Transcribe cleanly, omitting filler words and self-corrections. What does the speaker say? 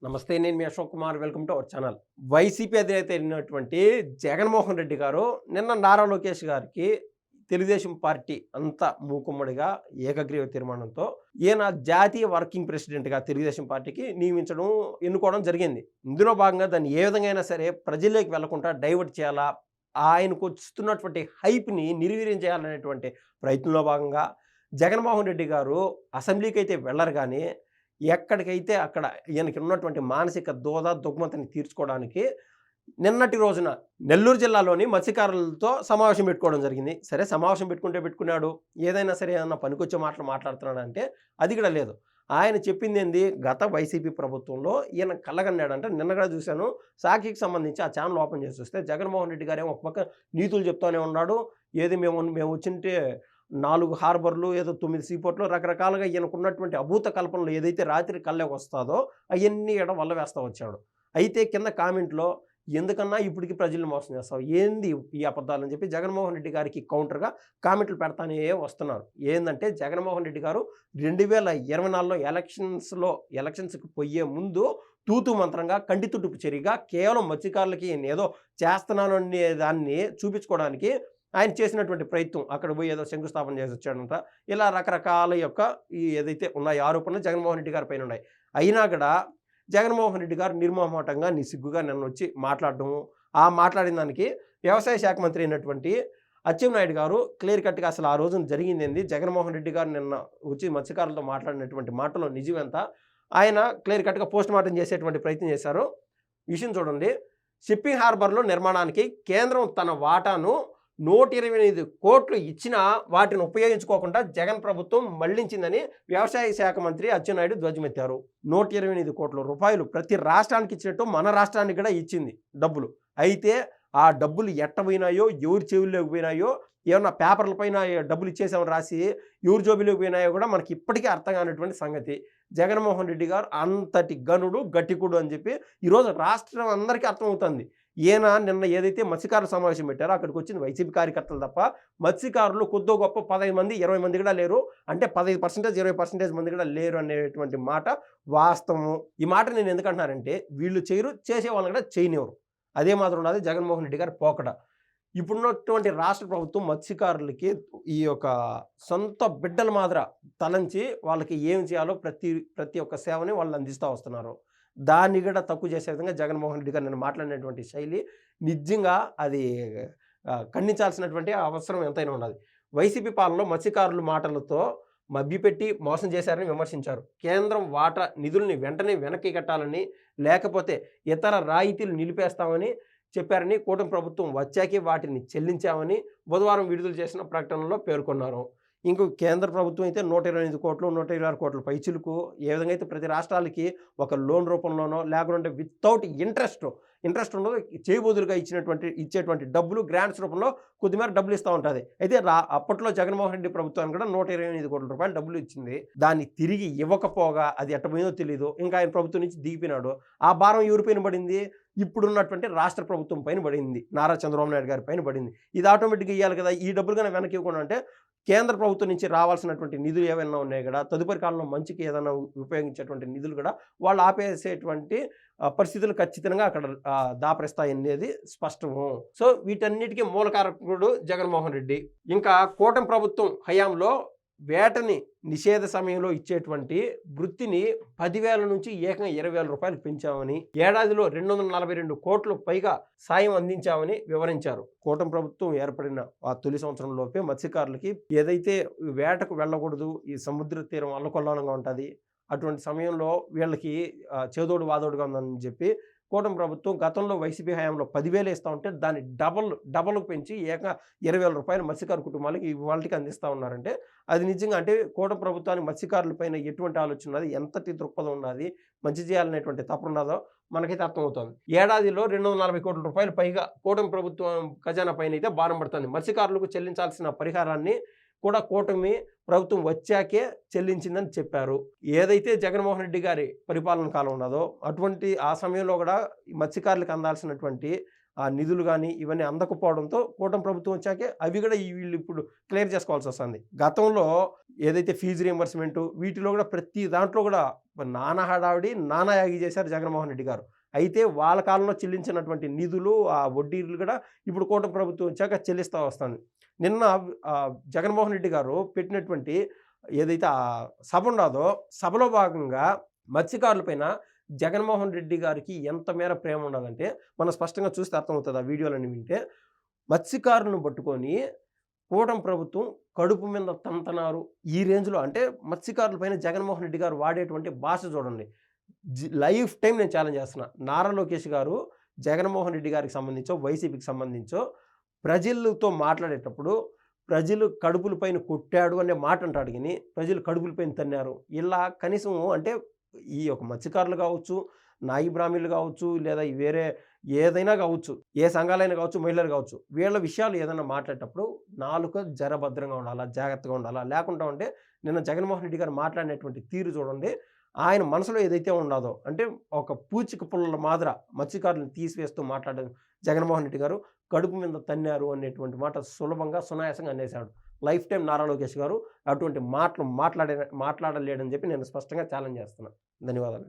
నమస్తే. నేను మీ Ashok Kumar. Welcome to our channel. YCP అధినేత అయినటువంటి జగన్మోహన్ రెడ్డి గారు నిన్న నారా లోకేష్ గారికి తెలుగుదేశం పార్టీ అంతా మూకుమ్మడిగా ఏకగ్రీవ తీర్మానంతో ఈయన జాతీయ వర్కింగ్ ప్రెసిడెంట్గా తెలుగుదేశం పార్టీకి ఎన్నుకోవడం జరిగింది. ఇందులో భాగంగా దాన్ని ఏ విధంగా అయినా సరే ప్రజల్లోకి వెళ్లకుండా డైవర్ట్ చేయాలా, ఆయనకు వస్తున్నటువంటి హైప్ని నిర్వీర్యం చేయాలనేటువంటి ప్రయత్నంలో భాగంగా జగన్మోహన్ రెడ్డి గారు అసెంబ్లీకి అయితే వెళ్ళరు, కానీ ఎక్కడికైతే అక్కడ ఈయనకి ఉన్నటువంటి మానసిక దుగ్మతని తీర్చుకోవడానికి నిన్నటి రోజున నెల్లూరు జిల్లాలోని మత్స్యకారులతో సమావేశం పెట్టుకోవడం జరిగింది. సరే, సమావేశం పెట్టుకున్నాడు, ఏదైనా సరే ఏదన్నా పనికొచ్చే మాటలు మాట్లాడుతున్నాడంటే అది కూడా లేదు. ఆయన చెప్పింది ఏంది, గత వైసీపీ ప్రభుత్వంలో ఈయన కళ్ళగన్నాడంటే నిన్న కూడా చూశాను. సాక్షికి సంబంధించి ఆ ఛానల్ ఓపెన్ చేసి చూస్తే జగన్మోహన్ రెడ్డి గారు ఒక పక్క నీతులు చెప్తూనే ఉన్నాడు. ఏది మేము వచ్చింటే 4 హార్బర్లు, ఏదో 9 సీపోర్ట్లు, రకరకాలుగా ఈయనకున్నటువంటి అభూత కల్పనలు ఏదైతే రాత్రి కళ్ళకి వస్తుందో అవన్నీ వల్ల వేస్తూ వచ్చాడు. అయితే కింద కామెంట్లో ఎందుకన్నా ఇప్పటికి ప్రజలను మోసం చేస్తావు, ఏంది ఈ అబద్ధాలు అని చెప్పి జగన్మోహన్ రెడ్డి గారికి కౌంటర్గా కామెంట్లు పెడతానే వస్తున్నారు. ఏంటంటే జగన్మోహన్ రెడ్డి గారు 2024లో ఎలక్షన్స్కి పోయే ముందు తూతు మంత్రంగా కంటి తుడుపు చర్యగా కేవలం మత్స్యకారులకి ఏదో చేస్తున్నాను అనే దాన్ని చూపించుకోవడానికి ఆయన చేసినటువంటి ప్రయత్నం, అక్కడ పోయి ఏదో శంకుస్థాపన చేసి వచ్చాడంట. ఇలా రకరకాల ఈ ఏదైతే ఉన్నాయో ఆరోపణలు జగన్మోహన్ రెడ్డి గారి పైన ఉన్నాయి. అయినా కూడా జగన్మోహన్ రెడ్డి గారు నిర్మోహమాటంగా నిస్సిగ్గుగా నిన్న వచ్చి మాట్లాడడము, ఆ మాట్లాడిన దానికి వ్యవసాయ శాఖ మంత్రి అయినటువంటి అచ్చెన్నాయుడు గారు క్లియర్ కట్గా అసలు ఆ రోజున జరిగింది, జగన్మోహన్ రెడ్డి గారు నిన్న వచ్చి మత్స్యకారులతో మాట్లాడినటువంటి మాటలో నిజమెంత, ఆయన క్లియర్ కట్గా పోస్ట్ మార్టం చేసేటువంటి ప్రయత్నం చేశారు. విషయం చూడండి. షిప్పింగ్ హార్బర్లో నిర్మాణానికి కేంద్రం తన వాటాను 128 కోట్లు ఇచ్చినా వాటిని ఉపయోగించుకోకుండా జగన్ ప్రభుత్వం మళ్లించిందని వ్యవసాయ శాఖ మంత్రి అచ్చెన్నాయుడు ధ్వజమెత్తారు. 128 కోట్ల రూపాయలు ప్రతి రాష్ట్రానికి ఇచ్చినట్టు మన రాష్ట్రానికి కూడా ఇచ్చింది డబ్బులు. అయితే ఆ డబ్బులు ఎట్టపోయినాయో, ఎవరి చెవుల్లోకి పోయినాయో, ఏమన్నా పేపర్ల పైన డబ్బులు ఇచ్చేసామని రాసి ఎవరి జోబులోకి పోయినాయో కూడా మనకి ఇప్పటికీ అర్థం కానటువంటి సంగతి. జగన్మోహన్ రెడ్డి గారు అంతటి గనుడు, గట్టికుడు అని చెప్పి ఈరోజు రాష్ట్రం అందరికీ అర్థమవుతుంది. ఈయన నిన్న ఏదైతే మత్స్యకారుల సమావేశం పెట్టారో అక్కడికి వచ్చింది వైసీపీ కార్యకర్తలు తప్ప మత్స్యకారులు కొద్దో గొప్ప 15 మంది 20 మంది కూడా లేరు. అంటే 15% 20% మంది కూడా లేరు అనేటువంటి మాట వాస్తవం. ఈ మాట నేను ఎందుకంటున్నానంటే వీళ్ళు చేయరు, చేసే వాళ్ళని కూడా చేయనివ్వరు. అదే మాత్రం ఉన్నది జగన్మోహన్ రెడ్డి గారి పోకడ. ఇప్పుడున్నటువంటి రాష్ట్ర ప్రభుత్వం మత్స్యకారులకి ఈ యొక్క సొంత బిడ్డల మాదిర తలంచి వాళ్ళకి ఏం చేయాలో ప్రతి ఒక్క సేవని వాళ్ళు అందిస్తూ వస్తున్నారు. దాన్ని కూడా తక్కువ చేసే విధంగా జగన్మోహన్ రెడ్డి గారు నేను మాట్లాడినటువంటి శైలి నిజంగా అది ఖండించాల్సినటువంటి అవసరం ఎంతైనా ఉన్నది. వైసీపీ పాలనలో మత్స్యకారుల మాటలతో మభ్యపెట్టి మోసం చేశారని విమర్శించారు. కేంద్రం వాటా నిధుల్ని వెంటనే వెనక్కి కట్టాలని, లేకపోతే ఇతర రాయితీలు నిలిపేస్తామని చెప్పారని, కూటమి ప్రభుత్వం వచ్చాకే వాటిని చెల్లించామని బుధవారం విడుదల చేసిన ప్రకటనలో పేర్కొన్నారు. ఇంకో కేంద్ర ప్రభుత్వం అయితే 128 కోట్లు 126 కోట్ల పైచిలకు ఏ విధంగా అయితే ప్రతి రాష్ట్రాలకి ఒక లోన్ రూపంలోనో లేకుంటే వితౌట్ ఇంట్రెస్ట్ ఉండదు, చేయబోదులుగా ఇచ్చేటువంటి డబ్బులు గ్రాంట్స్ రూపంలో కొద్దిమేర డబ్బులు ఇస్తూ ఉంటుంది. అయితే అప్పట్లో జగన్మోహన్ రెడ్డి ప్రభుత్వానికి కూడా 128 కోట్ల రూపాయలు డబ్బులు ఇచ్చింది. దాన్ని తిరిగి ఇవ్వకపోగా అది ఎట్టపోయిందో తెలియదు, ఇంకా ఆయన ప్రభుత్వం నుంచి దిగిపోయినాడు. ఆ భారం ఎవరిపైన పడింది? ఇప్పుడున్నటువంటి రాష్ట్ర ప్రభుత్వం పైన పడింది, నారా చంద్రబాబు నాయుడు గారి పైన పడింది. ఇది ఆటోమేటిక్గా ఇవ్వాలి కదా. ఈ డబ్బులు కన్నా వెనక్కి ఇవ్వకుండా అంటే కేంద్ర ప్రభుత్వం నుంచి రావాల్సినటువంటి నిధులు ఏమైనా ఉన్నాయి కూడా, తదుపరి కాలంలో మంచికి ఏదైనా ఉపయోగించేటువంటి నిధులు కూడా వాళ్ళు ఆపేసేటువంటి పరిస్థితులు ఖచ్చితంగా అక్కడ దాపరిస్తాయి అనేది స్పష్టము. సో వీటన్నిటికీ మూలకారకుడు జగన్మోహన్ రెడ్డి. ఇంకా కూటమి ప్రభుత్వం హయాంలో వేటని నిషేధ సమయంలో ఇచ్చేటువంటి వృత్తిని 10,000 నుంచి ఏకంగా 20,000 రూపాయలు పెంచామని, ఏడాదిలో 242 కోట్ల పైగా సాయం అందించామని వివరించారు. కూటమి ప్రభుత్వం ఏర్పడిన ఆ తొలి సంవత్సరంలోపే మత్స్యకారులకి ఏదైతే వేటకు వెళ్ళకూడదు, ఈ సముద్ర తీరం అల్లకొల్లాలంగా ఉంటుంది, అటువంటి సమయంలో వీళ్ళకి చేదోడు వాదోడుగా ఉందని చెప్పి కూటమి ప్రభుత్వం గతంలో వైసీపీ హయాంలో 10,000 ఇస్తూ ఉంటే దాన్ని డబల్ పెంచి ఏకంగా 20,000 రూపాయలు మత్స్యకారు కుటుంబాలకి ఇవాళకి అందిస్తూ ఉన్నారంటే అది నిజంగా అంటే కూటమి ప్రభుత్వానికి మత్స్యకారులపైన ఎటువంటి ఆలోచన ఉన్నది, ఎంతటి దృక్పథం ఉన్నది, మంచి చేయాలనేటువంటి తపన ఉన్నదో మనకైతే అర్థమవుతుంది. ఏడాదిలో 240 కోట్ల రూపాయలు పైగా కూటమి ప్రభుత్వం ఖజానా పైన అయితే భారం పడుతుంది. మత్స్యకారులకు చెల్లించాల్సిన పరిహారాన్ని కూడా కూటమి ప్రభుత్వం వచ్చాకే చెల్లించిందని చెప్పారు. ఏదైతే జగన్మోహన్ రెడ్డి గారి పరిపాలన కాలం ఉన్నదో అటువంటి ఆ సమయంలో కూడా మత్స్యకారులకు అందాల్సినటువంటి ఆ నిధులు కానీ ఇవన్నీ అందకపోవడంతో కూటమి ప్రభుత్వం వచ్చాకే అవి కూడా వీళ్ళు ఇప్పుడు క్లియర్ చేసుకోవాల్సి వస్తుంది. గతంలో ఏదైతే ఫీజు రీయింబర్స్‌మెంటు వీటిలో కూడా ప్రతి దాంట్లో కూడా నానా హడావిడి, నానా యాగి చేశారు జగన్మోహన్ రెడ్డి గారు. అయితే వాళ్ళ కాలంలో చెల్లించినటువంటి నిధులు, ఆ వడ్డీలు కూడా ఇప్పుడు కూటమి ప్రభుత్వం వచ్చాక చెల్లిస్తా వస్తుంది. నిన్న జగన్మోహన్ రెడ్డి గారు పెట్టినటువంటి ఏదైతే సభ ఉన్నాదో, సభలో భాగంగా మత్స్యకారుల పైన జగన్మోహన్ రెడ్డి గారికి ఎంత మేర ప్రేమ ఉండాలంటే, మనం స్పష్టంగా చూస్తే అర్థమవుతది ఆ వీడియోలన్నీ వింటే. మత్స్యకారులను పట్టుకొని కూటమి ప్రభుత్వం కడుపు మీద తంతనారు. ఈ రేంజ్‌లో అంటే మత్స్యకారుల పైన జగన్మోహన్ రెడ్డి గారు వాడేటువంటి భాష చూడండి. లైఫ్ టైమ్ నేను ఛాలెంజ్ చేస్తున్నా. నారా లోకేష్ గారు జగన్మోహన్ రెడ్డి గారికి సంబంధించో, వైసీపీకి సంబంధించో ప్రజలతో మాట్లాడేటప్పుడు ప్రజలు కడుపుల పైన కొట్టాడు అనే మాట అంటాడు గాని, ప్రజలు కడుపుల పైన తన్నారు. ఇలా కనీసం అంటే ఈ యొక్క మత్స్యకారులు కావచ్చు, నాయి బ్రాహ్మణులు కావచ్చు, లేదా వేరే ఏదైనా కావచ్చు, ఏ సంఘాలైనా కావచ్చు, మహిళలు కావచ్చు, వీళ్ళ విషయాలు ఏదైనా మాట్లాడేటప్పుడు నాలుక జరభద్రంగా ఉండాలా, జాగ్రత్తగా ఉండాలా. లేకుండా ఉంటే నిన్న జగన్మోహన్ రెడ్డి గారు మాట్లాడినటువంటి తీరు చూడండి. ఆయన మనసులో ఏదైతే ఉన్నదో అంటే ఒక పూచిక పుల్లల మాదిర మత్స్యకారులను తీసివేస్తూ మాట్లాడారు జగన్మోహన్ రెడ్డి గారు. కడుపు మీద తన్నారు అనేటువంటి మాట సులభంగా, సునాయాసంగా అనేసాడు. లైఫ్ టైమ్ నారా లోకేష్ గారు అటువంటి మాటలు మాట్లాడలేడని చెప్పి నేను స్పష్టంగా ఛాలెంజ్ చేస్తున్నా. ధన్యవాదాలు.